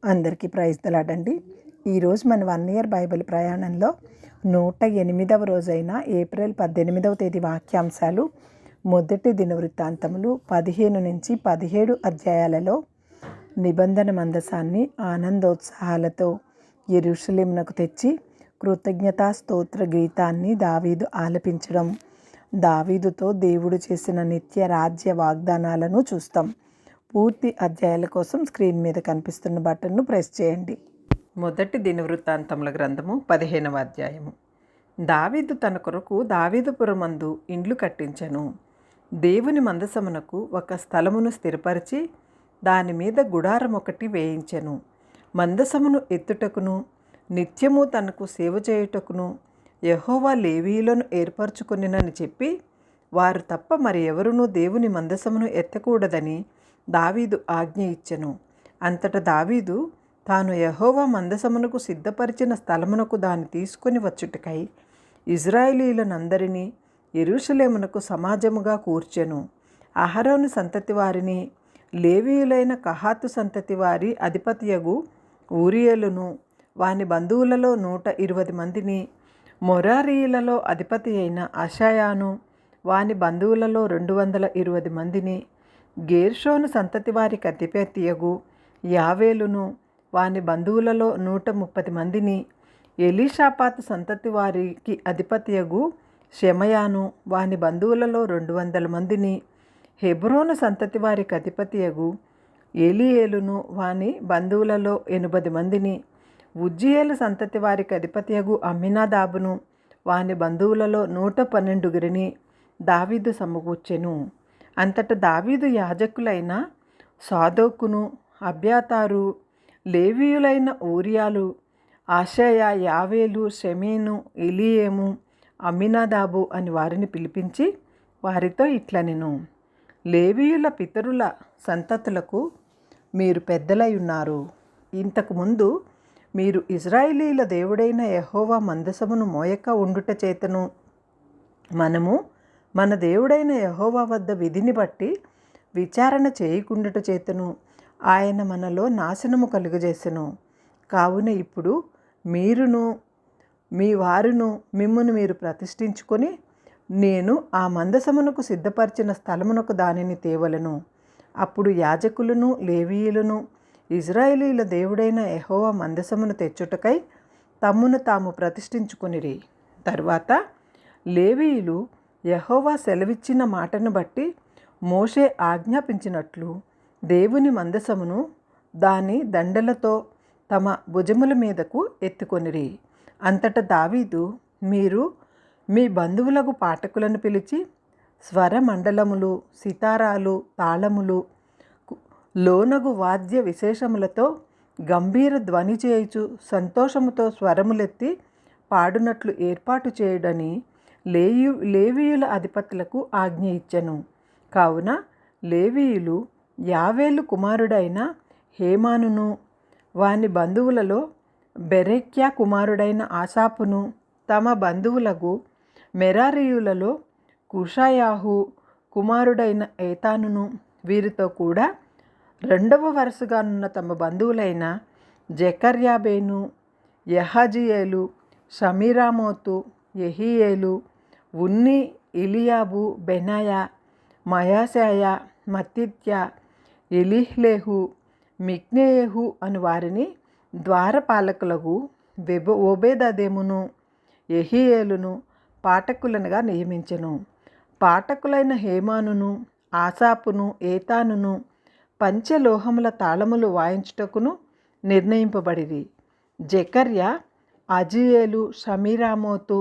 అందరికీ ప్రైజ్ దలాడండి. ఈరోజు మన 1 ఇయర్ బైబిల్ ప్రయాణంలో 108వ రోజైన ఏప్రిల్ 18వ తేదీ వాక్యాంశాలు. మొదటి దినవృత్తాంతములు 15 నుంచి 17 అధ్యాయాలలో నిబంధన మందసాన్ని ఆనందోత్సాహాలతో యెరూషలేమునకు తెచ్చి కృతజ్ఞతా స్తోత్ర గీతాన్ని దావీదు ఆలపించడం, దావీదుతో దేవుడు చేసిన నిత్య రాజ్య వాగ్దానాలను చూస్తాం. పూర్తి అధ్యాయాల కోసం స్క్రీన్ మీద కనిపిస్తున్న బటన్ను ప్రెస్ చేయండి. మొదటి దినవృత్తాంతముల గ్రంథము 15వ అధ్యాయము. దావీదు తన కొరకు దావీదుపురమందు ఇండ్లు కట్టించెను. దేవుని మందసమునకు ఒక స్థలమును స్థిరపరిచి దాని మీద గుడారం ఒకటి వేయించెను. మందసమును ఎత్తుటకును నిత్యము తనకు సేవ చేయుటకును యెహోవా లేవీయులను ఏర్పరచుకొనినని చెప్పి వారు తప్ప మరి ఎవరునూ దేవుని మందసమును ఎత్తకూడదని దావీదు ఆజ్ఞ ఇచ్చెను. అంతట దావీదు తాను యెహోవా మందసమునకు సిద్ధపరిచిన స్థలమునకు దాన్ని తీసుకొని వచ్చుటకై ఇజ్రాయేలీయులనందరినీ యెరూషలేమునకు సమాజముగా కూర్చెను. అహరోను సంతతి వారిని, లేవీయులైన కహాతు సంతతి వారి అధిపతియగు ఊరియేలును వాని బంధువులలో 120 మందిని, మొరారీయులలో అధిపతి అయిన అషాయాను వాని బంధువులలో 220 మందిని, గేర్షోను సంతతి వారికి అధిపతియగు యావేలును వాని బంధువులలో 130 మందిని, ఎలీషాపాతు సంతతి వారికి అధిపతియగు షెమయాను వాని బంధువులలో 200 మందిని, హెబ్రోను సంతతి వారికి అధిపతియగు ఏలీయేలును వాని బంధువులలో 80 మందిని, ఉజ్జియేలు సంతతి వారికి అధిపతియగు అమ్మినాదాబును వాని బంధువులలో 112 దావీదు సమకూర్చెను. అంతట దావీదు యాజకులైన సాదోకును, అబ్యాతారు, లేవీయులైన ఊరియాలు, ఆషయ, యావేలు, షెమీను, ఎలీయేము, అమ్మినాదాబు అని వారిని పిలిపించి వారితో ఇట్లనెను: లేవీయుల పితరుల సంతతులకు మీరు పెద్దలై ఉన్నారు. ఇంతకుముందు మీరు ఇశ్రాయేలీయుల దేవుడైన యెహోవా మందసమును మోయక ఉండుట చేతను మనము మన దేవుడైన యెహోవా వద్ద విధిని బట్టి విచారణ చేయకుండుట చేతను ఆయన మనలో నాశనము కలుగజేసెను. కావున ఇప్పుడు మీరును మీ వారును మిమ్మును మీరు ప్రతిష్ఠించుకొని నేను ఆ మందసమునకు సిద్ధపరిచిన స్థలమునకు దానిని తేవలను. అప్పుడు యాజకులను, లేవీయులను ఇశ్రాయేలీయుల దేవుడైన యెహోవా మందసమును తెచ్చుటకై తమ్మును తాము ప్రతిష్ఠించుకొనిరి. తర్వాత లేవీయులు యెహోవా సెలవిచ్చిన మాటను బట్టి మోషే ఆజ్ఞాపించినట్లు దేవుని మందసమును దాని దండలతో తమ భుజముల మీదకు ఎత్తుకొనిరి. అంతట దావీదు, మీరు మీ బంధువులకు పాఠకులను పిలిచి స్వరమండలములు, సితారాలు, తాళములు, లోనగు వాద్య విశేషములతో గంభీర ధ్వని చేయుచు సంతోషముతో స్వరములెత్తి పాడునట్లు ఏర్పాటు చేయుడని లేవీయుల అధిపతులకు ఆజ్ఞ ఇచ్చెను. కావున లేవీయులు యావేలు కుమారుడైన హేమానును వాని బంధువులలో బెరెక్యా కుమారుడైన ఆసాపును, తమ బంధువులకు మెరారీయులలో కుషాయాహు కుమారుడైన ఏతానును వీరితో కూడా రెండవ వరుసగానున్న తమ బంధువులైన జెకర్యాబేను, యహజియేలు, షమీరామోతు, యెహీయేలు, ఉన్ని, ఇలియాబు, బెనాయ, మయాశాయ, మత్తిత్య, ఎలీహ్లేహు, మిక్నేయహు అను వారిని ద్వారపాలకులకు ఓబేదెదోమును, యెహీయేలును పాఠకులనుగా నియమించెను. పాఠకులైన హేమానును, ఆసాపును, ఏతానును పంచలోహముల తాళములు వాయించుటకును నిర్ణయింపబడిరి. జెకర్యా, అజీయేలు, షమీరామోతు,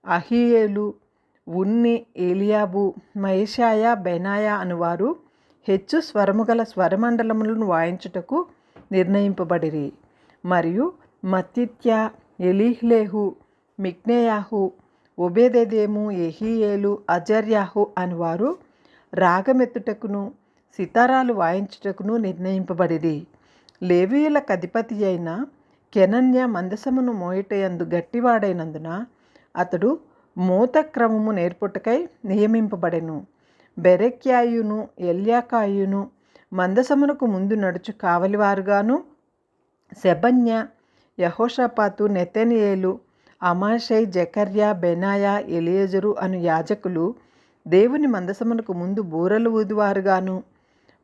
అహీయేలు, ఉన్ని, ఏలియాబు, మయషాయ, బెనాయ అనువారు హెచ్చు స్వరము గల స్వరమండలములను వాయించుటకు నిర్ణయింపబడిరి. మరియు మత్తిత్య, ఎలీహ్లేహు, మిక్నేయాహు, ఓబేదెదోము, యెహీయేలు, అజర్యాహు అనువారు రాగమెత్తుటకును సితారాలు వాయించుటకును నిర్ణయింపబడిరి. లేవీయులకు అధిపతి అయిన కెనన్య మందసమును మోయుటయందు గట్టివాడైనందున అతడు మోతక్రమము నేర్పుటకై నియమింపబడెను. బెరెక్యాయును, ఎల్యాకాయును మందసమునకు ముందు నడుచు కావలివారుగాను శెబన్య, యెహోషాపాతు, నెతనీయేలు, అమాషై, జెకర్యా, బెనాయా, ఎలియెజరు అను యాజకులు దేవుని మందసమునకు ముందు బూరలు ఊదువారుగాను,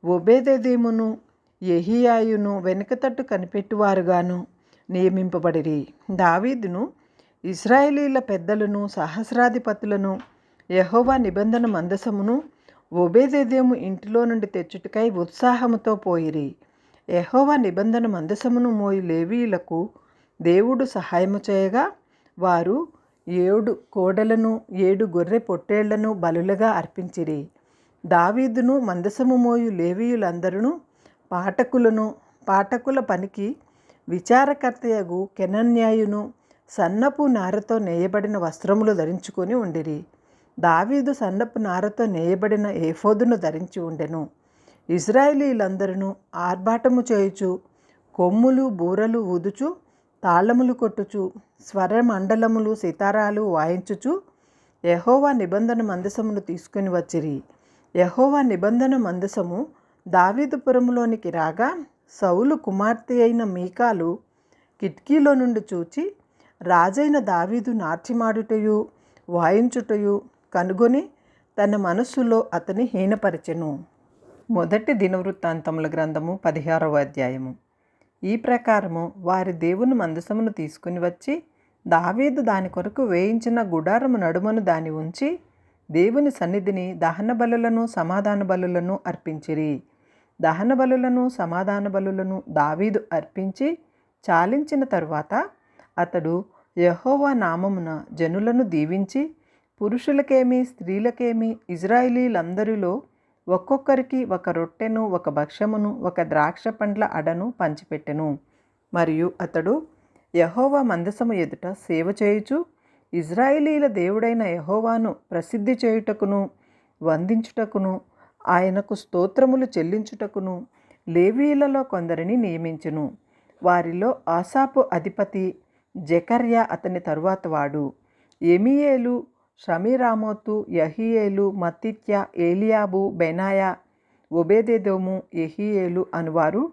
ఒబేదెదోమును యెహీయాయును వెనుకతట్టు కనిపెట్టువారుగాను నియమింపబడిరి. దావీదును ఇశ్రాయేలీల పెద్దలను సహస్రాధిపతులను యెహోవా నిబంధన మందసమును ఒబేదెదోము ఇంటిలో నుండి తెచ్చుటకై ఉత్సాహముతో పోయిరి. యెహోవా నిబంధన మందసమును మోయి లేవీయులకు దేవుడు సహాయము చేయగా వారు 7 కోడలను 7 గొర్రె పొట్టేళ్లను బలులుగా అర్పించిరి. దావీదును మందసము మోయు లేవీయులందరూ పాటకుల పనికి విచారకర్తయగు కెనన్యాయును సన్నపు నారతో నేయబడిన వస్త్రములు ధరించుకొని ఉండిరి. దావీదు సన్నపు నారతో నేయబడిన ఏఫోదును ధరించి ఉండెను. ఇశ్రాయేలీయులందరూ ఆర్భాటము చేయుచు కొమ్ములు బూరలు ఊదుచు తాళములు కొట్టుచు స్వరమండలములు సితారాలు వాయించుచు యెహోవా నిబంధన మందసమును తీసుకుని వచ్చిరి. యెహోవా నిబంధన మందసము దావీదుపురములోనికి రాగా సౌలు కుమార్తె అయిన మీకాలు కిటికీలో నుండి చూచి రాజైన దావీదు నాట్యమాడుటయు వాయించుటయు కనుగొని తన మనస్సులో అతని హీనపరచెను. మొదటి దినవృత్తాంతముల గ్రంథము 16వ అధ్యాయము. ఈ ప్రకారము వారి దేవుని మందసమును తీసుకుని వచ్చి దావీదు దాని కొరకు వేయించిన గుడారము నడుమను దాని ఉంచి దేవుని సన్నిధిని దహన బలులను సమాధాన బలులను అర్పించిరి. దహన బలులను సమాధాన బలులను దావీదు అర్పించి చాలించిన తరువాత అతడు యెహోవా నామమున జనులను దీవించి పురుషులకేమి స్త్రీలకేమి ఇశ్రాయేలీలందరిలో ఒక్కొక్కరికి ఒక రొట్టెను ఒక భక్ష్యమును ఒక ద్రాక్ష పండ్ల అడను పంచిపెట్టెను. మరియు అతడు యెహోవా మందసము ఎదుట సేవ చేయుచు ఇశ్రాయేలీల దేవుడైన యెహోవాను ప్రసిద్ధి చేయుటకును వందించుటకును ఆయనకు స్తోత్రములు చెల్లించుటకును లేవీయులలో కొందరిని నియమించెను. వారిలో ఆసాపు అధిపతి జెకర్యా అతని తరువాత వాడు. ఎమీయేలు, షమీరామోతు, యెహీయేలు, మత్తిత్యా, ఏలియాబు, బెనాయా, ఒబేదెదోము, యెహీయేలు అనువారు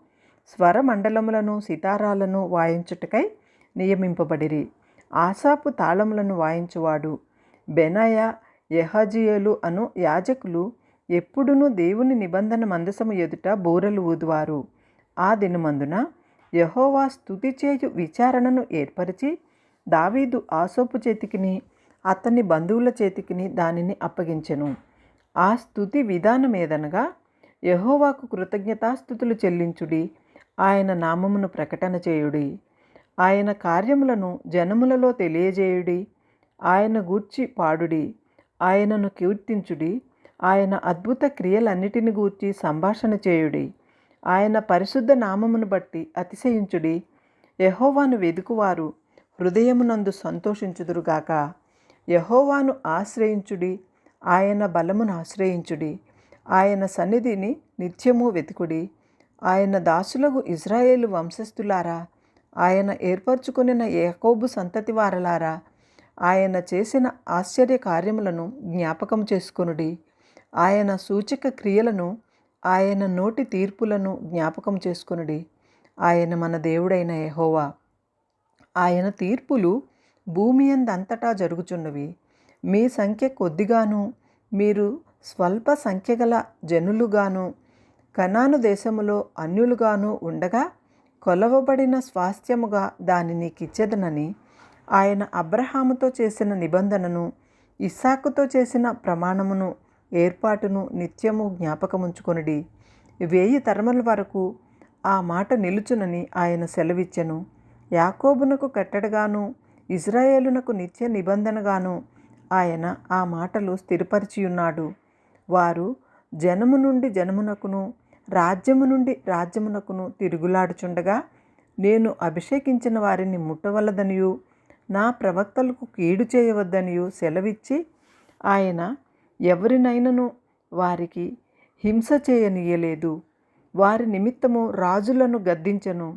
స్వరమండలములను సితారాలను వాయించుటకై నియమింపబడిరి. ఆసాపు తాళములను వాయించువాడు. బెనాయా, యెహజీయేలు అను యాజకులు ఎప్పుడునూ దేవుని నిబంధన మందసము ఎదుట బూరలు ఊదువారు. ఆ దినమందున యెహోవా స్తుతి చేయు విచారణను ఏర్పరిచి దావీదు ఆసోపు చేతికిని అతని బంధువుల చేతికిని దానిని అప్పగించెను. ఆ స్తుతి విధానమేదనగా యెహోవాకు కృతజ్ఞతాస్తుతులు చెల్లించుడి, ఆయన నామమును ప్రకటన చేయుడి, ఆయన కార్యములను జనములలో తెలియజేయుడి, ఆయన గూర్చి పాడుడి, ఆయనను కీర్తించుడి, ఆయన అద్భుత క్రియలన్నిటిని గూర్చి సంభాషణ చేయుడి, ఆయన పరిశుద్ధ నామమును బట్టి అతిశయించుడి. యెహోవాను వెదుకువారు హృదయమునందు సంతోషించుదురుగాక. యెహోవాను ఆశ్రయించుడి, ఆయన బలమును ఆశ్రయించుడి, ఆయన సన్నిధిని నిత్యము వెతుకుడి. ఆయన దాసులకు ఇశ్రాయేలు వంశస్థులారా, ఆయన ఏర్పరచుకొనిన యాకోబు సంతతి వారలారా, ఆయన చేసిన ఆశ్చర్య కార్యములను జ్ఞాపకం చేసుకొనుడి. ఆయన సూచక క్రియలను ఆయన నోటి తీర్పులను జ్ఞాపకం చేసుకొనుడి. ఆయన మన దేవుడైన యెహోవా. ఆయన తీర్పులు భూమి అందంతటా జరుగుచున్నవి. మీ సంఖ్య కొద్దిగాను మీరు స్వల్ప సంఖ్యగల జనులుగాను కనాను దేశములో అన్యులుగాను ఉండగా కొలవబడిన స్వాస్థ్యముగా దాని నీకిచ్చెదనని ఆయన అబ్రహాముతో చేసిన నిబంధనను ఇస్సాకుతో చేసిన ప్రమాణమును ఏర్పాటును నిత్యము జ్ఞాపకముంచుకొనుడి. 1000 తరముల వరకు ఆ మాట నిలుచునని ఆయన సెలవిచ్చెను. యాకోబునకు కట్టడగాను ఇశ్రాయేలునకు నిత్య నిబంధనగాను ఆయన ఆ మాటలు స్థిరపరిచియున్నాడు. వారు జనము నుండి జనమునకును రాజ్యము నుండి రాజ్యమునకును తిరుగులాడుచుండగా నేను అభిషేకించిన వారిని ముట్టవలదనియు నా ప్రవక్తలకు కీడు చేయవద్దనియు సెలవిచ్చి ఆయన ఎవరినైనను వారికి హింస చేయనీయలేదు. వారి నిమిత్తము రాజులను గద్దించెను.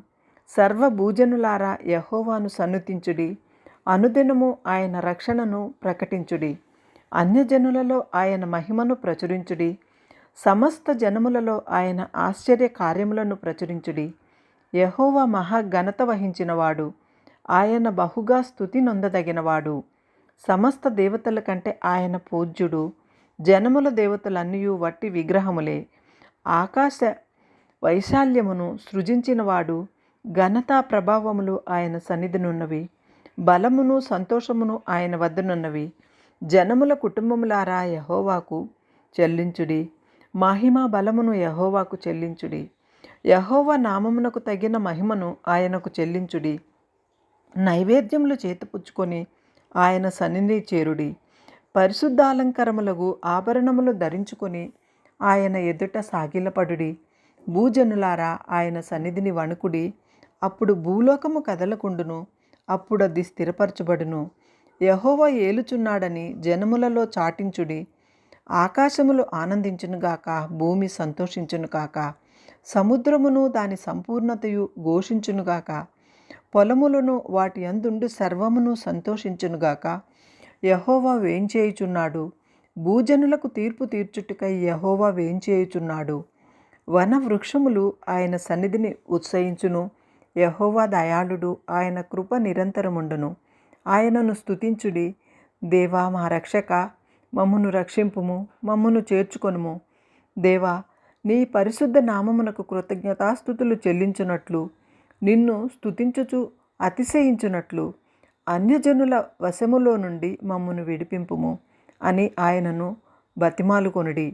సర్వభూజనులారా యెహోవాను సన్నుతించుడి, అనుదినము ఆయన రక్షణను ప్రకటించుడి. అన్యజనులలో ఆయన మహిమను ప్రచురించుడి, సమస్త జనములలో ఆయన ఆశ్చర్య కార్యములను ప్రచురించుడి. యెహోవా మహాఘనత వహించినవాడు, ఆయన బహుగా స్తుతి నొందదగినవాడు. సమస్త దేవతల కంటే ఆయన పూజ్యుడు. జనముల దేవతలన్నయూ వట్టి విగ్రహములే. ఆకాశ వైశాల్యమును సృజించినవాడు. ఘనతా ప్రభావములు ఆయన సన్నిధినున్నవి. బలమును సంతోషమును ఆయన వద్దనున్నవి. జనముల కుటుంబములారా యెహోవాకు చెల్లించుడి. మహిమ బలమును యెహోవాకు చెల్లించుడి. యెహోవా నామమునకు తగిన మహిమను ఆయనకు చెల్లించుడి. నైవేద్యములు చేతిపుచ్చుకొని ఆయన సన్నిధి చేరుడి. పరిశుద్ధాలంకరములకు ఆభరణములు ధరించుకొని ఆయన ఎదుట సాగిలపడుడి. భూజనులారా ఆయన సన్నిధిని వణుకుడి. అప్పుడు భూలోకము కదలకుండును, అప్పుడది స్థిరపరచబడును. యెహోవా ఏలుచున్నాడని జనములలో చాటించుడి. ఆకాశములు ఆనందించునుగాక, భూమి సంతోషించునుగాక, సముద్రమును దాని సంపూర్ణతయు ఘోషించునుగాక, పొలములను వాటి యందుండు సర్వమును సంతోషించునుగాక. యెహోవా వేంచేయుచున్నాడు. భూజనులకు తీర్పు తీర్చుటకై యెహోవా వేంచేయుచున్నాడు. వన వృక్షములు ఆయన సన్నిధిని ఉత్సహించును. యెహోవా దయాళుడు, ఆయన కృప నిరంతరముండును. ఆయనను స్తుతించుడి. దేవా మా రక్షక, మమ్మును రక్షింపుము, మమ్మును చేర్చుకొనుము. దేవా, నీ పరిశుద్ధ నామమునకు కృతజ్ఞతాస్తుతులు చెల్లించునట్లు, నిన్ను స్తుతించుచు అతిశయించునట్లు అన్యజనుల వశములో నుండి మమ్మును విడిపింపుము అని ఆయనను బతిమాలుకొనుడి.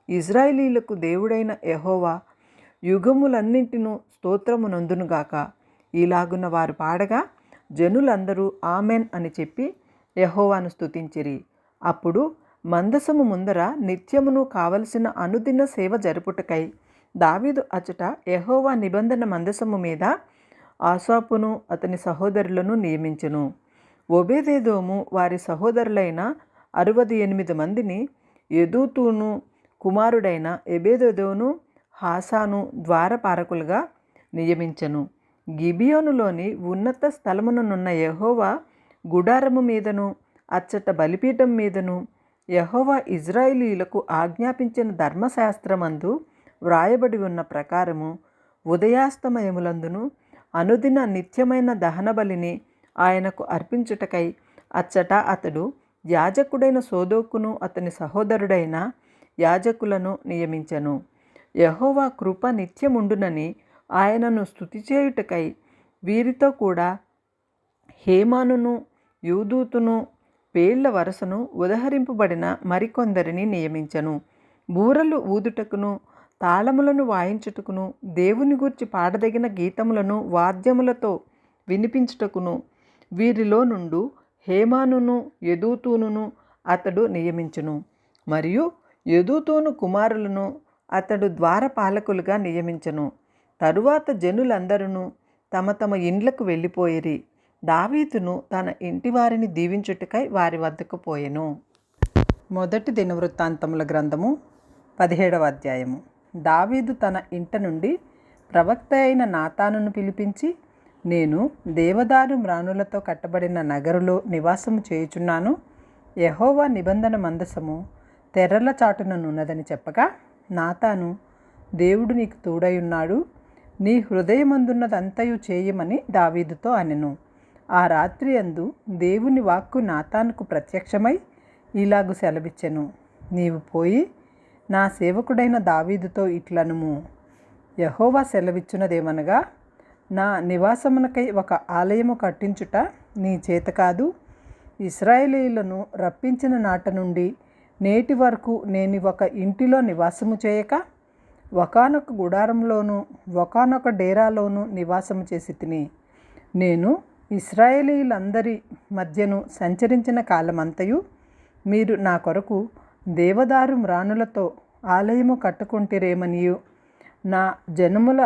ఇజ్రాయేలీలకు దేవుడైన యెహోవా యుగములన్నింటినూ స్తోత్రము నొందునుగాక. ఇలాగున్న వారు పాడగా జనులందరూ ఆమెన్ అని చెప్పి యెహోవాను స్తుతించిరి. అప్పుడు మందసము ముందర నిత్యమును కావలసిన అనుదిన సేవ జరుపుటకై దావీదు అచట యెహోవా నిబంధన మందసము మీద ఆసాపును అతని సహోదరులను నియమించెను. ఒబేదెదోము వారి సహోదరులైన 68 మందిని యెదూతూను కుమారుడైన ఎబెదెదోను హాసాను ద్వారపాలకులుగా నియమించెను. గిబియోనులోని ఉన్నత స్థలముననున్న యెహోవా గుడారము మీదను అచ్చట బలిపీఠం మీదను యెహోవా ఇజ్రాయేలీయులకు ఆజ్ఞాపించిన ధర్మశాస్త్రమందు వ్రాయబడి ఉన్న ప్రకారము ఉదయాస్తమయములందును అనుదిన నిత్యమైన దహన బలిని ఆయనకు అర్పించుటకై అచ్చట అతడు యాజకుడైన సోదోకును అతని సహోదరుడైన యాజకులను నియమించెను. యెహోవా కృప నిత్యముండునని ఆయనను స్తుతి చేయుటకై వీరితో కూడా హేమానును యూదూతును పేళ్ల వరసను ఉదహరింపబడిన మరికొందరిని నియమించెను. బూరలు ఊదుటకును తాళములను వాయించుటకును దేవుని గూర్చి పాడదగిన గీతములను వాద్యములతో వినిపించుటకును వీరిలో నుండు హేమానును యెదూతూనును అతడు నియమించును. మరియు యెదూతూను కుమారులను అతడు ద్వారపాలకులుగా నియమించెను. తరువాత జనులందరూ తమ తమ ఇండ్లకు వెళ్ళిపోయిరి. దావీదును తన ఇంటి వారిని దీవించుటకై వారి వద్దకు పోయెను. మొదటి దినవృత్తాంతముల గ్రంథము 17వ అధ్యాయము. దావీదు తన ఇంట నుండి ప్రవక్త అయిన నాతానును పిలిపించి, నేను దేవదారు మ్రానులతో కట్టబడిన నగరులో నివాసము చేయుచున్నాను. యెహోవా నిబంధన మందసము తెర్రల చాటుననున్నదని చెప్పగా, నాతాను, దేవుడు నీకు తోడైయున్నాడు, నీ హృదయమందున్నదంతయు చేయమని దావీదుతో అనెను. ఆ రాత్రి యందు దేవుని వాక్కు నాతానుకు ప్రత్యక్షమై ఇలాగు సెలవిచ్చెను, నీవు పోయి నా సేవకుడైన దావీదుతో ఇట్లనుము, యెహోవా సెలవిచ్చున్నదేమనగా, నా నివాసమునకై ఒక ఆలయము కట్టించుట నీ చేత కాదు. ఇశ్రాయేలీయులను రప్పించిన నాట నుండి నేటి వరకు నేను ఒక ఇంటిలో నివాసము చేయక ఒకానొక గుడారంలోను ఒకానొక డేరాలోను నివాసము చేసి తిని, నేను ఇశ్రాయేలీయులందరి మధ్యను సంచరించిన కాలమంతయు మీరు నా కొరకు దేవదారు మ్రానులతో ఆలయము కట్టుకుంటిరేమనియు, నా జనముల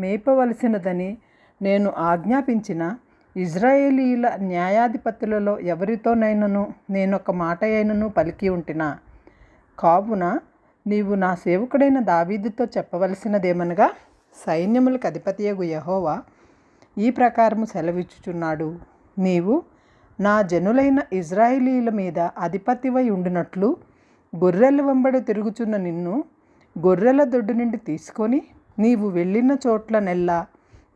మేపవలసినదని నేను ఆజ్ఞాపించిన ఇజ్రాయేలీయుల న్యాయాధిపతులలో ఎవరితోనైనను నేనొక మాట అయినను పలికి ఉంటినా. కావున నీవు నా సేవకుడైన దావీదుతో చెప్పవలసినదేమనగా, సైన్యములకు అధిపతియగు యెహోవా ఈ ప్రకారము సెలవిచ్చుచున్నాడు, నీవు నా జనులైన ఇజ్రాయేలీయుల మీద అధిపతివై ఉండినట్లు గొర్రెల వెంబడి తిరుగుచున్న నిన్ను గొర్రెల దొడ్డు నుండి తీసుకొని నీవు వెళ్ళిన చోట్లనెల్లా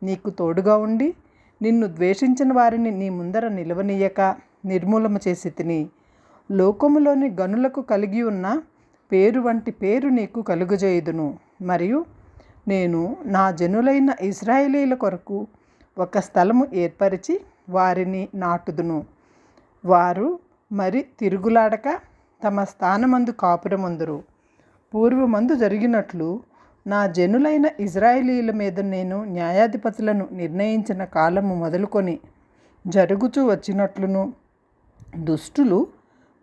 నీకు తోడుగా ఉండి నిన్ను ద్వేషించిన వారిని నీ ముందర నిలవనీయక నిర్మూలన చేసి తిని లోకములోని గనులకు కలిగి ఉన్న పేరు వంటి పేరు నీకు కలుగజేయుదును. మరియు నేను నా జనులైన ఇశ్రాయేలీల కొరకు ఒక స్థలము ఏర్పరిచి వారిని నాటుదును. వారు మరి తిరుగులాడక తమ స్థానమందు కాపురమందురు. పూర్వమందు జరిగినట్లు నా జనులైన ఇశ్రాయేలీల మీద నేను న్యాయాధిపతులను నిర్ణయించిన కాలము మొదలుకొని జరుగుచూ వచ్చినట్లును దుష్టులు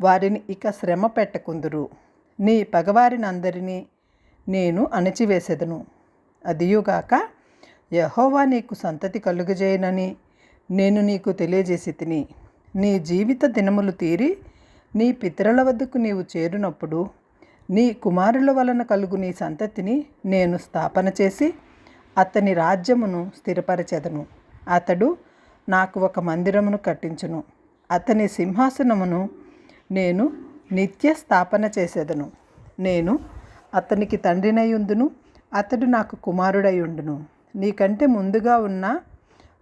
వారిని ఇక శ్రమ పెట్టకుందురు. నీ పగవారినందరినీ నేను అణిచివేసెదను. అదియుగాక యెహోవా నీకు సంతతి కలుగజేయనని నేను నీకు తెలియజేసి తిని. నీ జీవిత దినములు తీరి నీ పితరుల వద్దకు నీవు చేరినప్పుడు నీ కుమారుల వలన కలుగు నీ సంతతిని నేను స్థాపన చేసి అతని రాజ్యమును స్థిరపరచెదను. అతడు నాకు ఒక మందిరమును కట్టించును. అతని సింహాసనమును నేను నిత్య స్థాపన చేసేదను. నేను అతనికి తండ్రినయుందును, అతడు నాకు కుమారుడయుండును. నీకంటే ముందుగా ఉన్న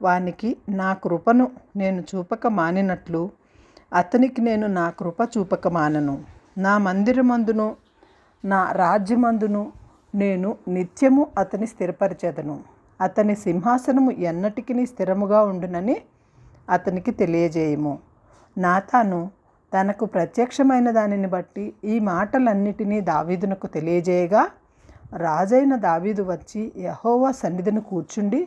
వానికి నా కృపను నేను చూపక మానినట్లు అతనికి నేను నా కృప చూపక మానను. నా మందిరమందును నా రాజ్యమందును నేను నిత్యము అతని స్థిరపరిచెదను. అతని సింహాసనము ఎన్నటికి స్థిరముగా ఉండునని అతనికి తెలియజేయము. నాతాను తనకు ప్రత్యక్షమైన దానిని బట్టి ఈ మాటలన్నిటినీ దావీదునకు తెలియజేయగా రాజైన దావీదు వచ్చి యెహోవా సన్నిధిని కూర్చుండి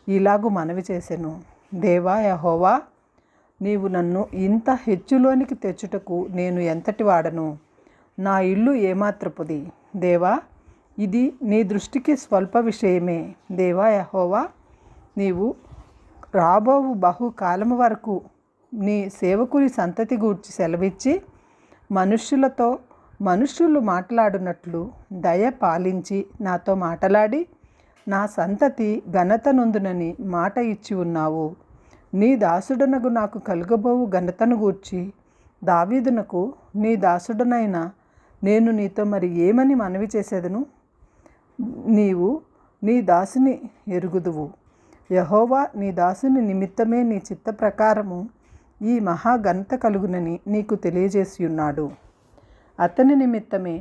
ఇలాగు మనవి చేసెను. దేవా యెహోవా, నీవు నన్ను ఇంత హెచ్చులోనికి తెచ్చుటకు నేను ఎంతటి వాడను? నా ఇల్లు ఏమాత్రపుది. దేవా, ఇది నీ దృష్టికి స్వల్ప విషయమే. దేవా యెహోవా, నీవు రాబోవు బహుకాలము వరకు నీ సేవకుని సంతతి గూర్చి సెలవిచ్చి మనుష్యులు మాట్లాడునట్లు దయ పాలించి నాతో మాట్లాడి నా సంతతి ఘనత నొందునని మాట ఇచ్చి ఉన్నావు. నీ దాసుడనగు నాకు కలుగబోవు ఘనతను గూర్చి దావీదునకు నీ దాసుడనైన నేను నీతో మరి ఏమని మనవి చేసేదను? నీవు నీ దాసుని ఎరుగుదువు. యెహోవా నీ దాసుని నిమిత్తమే నీ చిత్త ప్రకారము ఈ మహాఘనత కలుగునని నీకు తెలియజేసి ఉన్నాడు. అతని నిమిత్తమే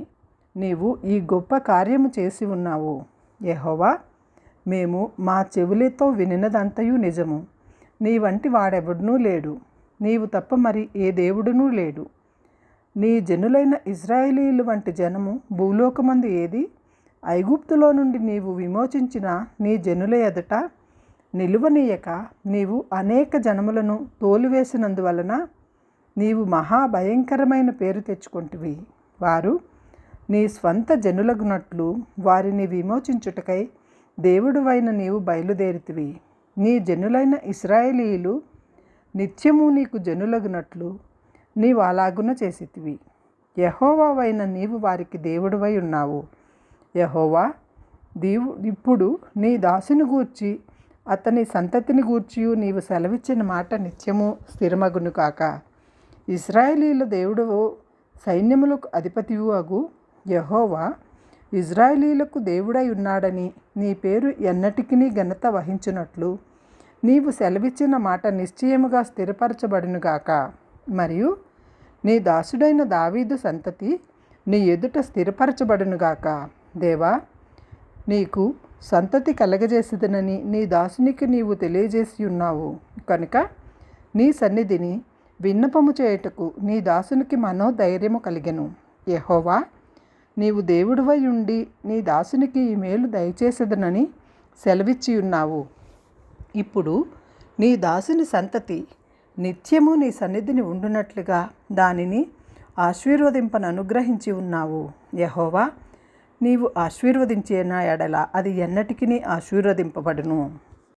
నీవు ఈ గొప్ప కార్యము చేసి ఉన్నావు. యెహోవా, మేము మా చెవులతో వినినదంతయు నిజము. నీ వంటి వాడెవడునూ లేడు. నీవు తప్ప మరి ఏ దేవుడునూ లేడు. నీ జనులైన ఇశ్రాయేలీలు వంటి జనము భూలోకమందు ఏది? ఐగుప్తులో నుండి నీవు విమోచించిన నీ జనుల ఎదుట నిలువనీయక నీవు అనేక జనములను తోలివేసినందువలన నీవు మహాభయంకరమైన పేరు తెచ్చుకొంటివి. వారు నీ స్వంత జనులగునట్లు వారిని విమోచించుటకై దేవుడువైన నీవు బయలుదేరితివి. నీ జనులైన ఇశ్రాయేలీయులు నిత్యము నీకు జనులగునట్లు నీవు అలాగున చేసితివి. యెహోవావైన నీవు వారికి దేవుడువై ఉన్నావు. యెహోవా, ఇప్పుడు నీ దాసుని గూర్చి అతని సంతతిని గూర్చియు నీవు సెలవిచ్చిన మాట నిత్యము స్థిరమగును కాక. ఇశ్రాయేలీల దేవుడు సైన్యములకు అధిపతియు అగు యెహోవా ఇశ్రాయేలీలకు దేవుడై ఉన్నాడని నీ పేరు ఎన్నటికీ ఘనత వహించునట్లు నీవు సెలవిచ్చిన మాట నిశ్చయముగా స్థిరపరచబడునుగాక. మరియు నీ దాసుడైన దావీదు సంతతి నీ ఎదుట స్థిరపరచబడునుగాక. దేవా, నీకు సంతతి కలగజేసిదనని నీ దాసునికి నీవు తెలియజేసి ఉన్నావు కనుక నీ సన్నిధిని విన్నపము చేయుటకు నీ దాసునికి మనోధైర్యము కలిగెను. యెహోవా, నీవు దేవుడివై ఉండి నీ దాసునికి ఈ మేలు దయచేసేదనని సెలవిచ్చి ఉన్నావు. ఇప్పుడు నీ దాసుని సంతతి నిత్యము నీ సన్నిధిని ఉండునట్లుగా దానిని ఆశీర్వదింపను అనుగ్రహించి ఉన్నావు. యెహోవా, నీవు ఆశీర్వదించిన ఎడల అది ఎన్నటికీ ఆశీర్వదింపబడును.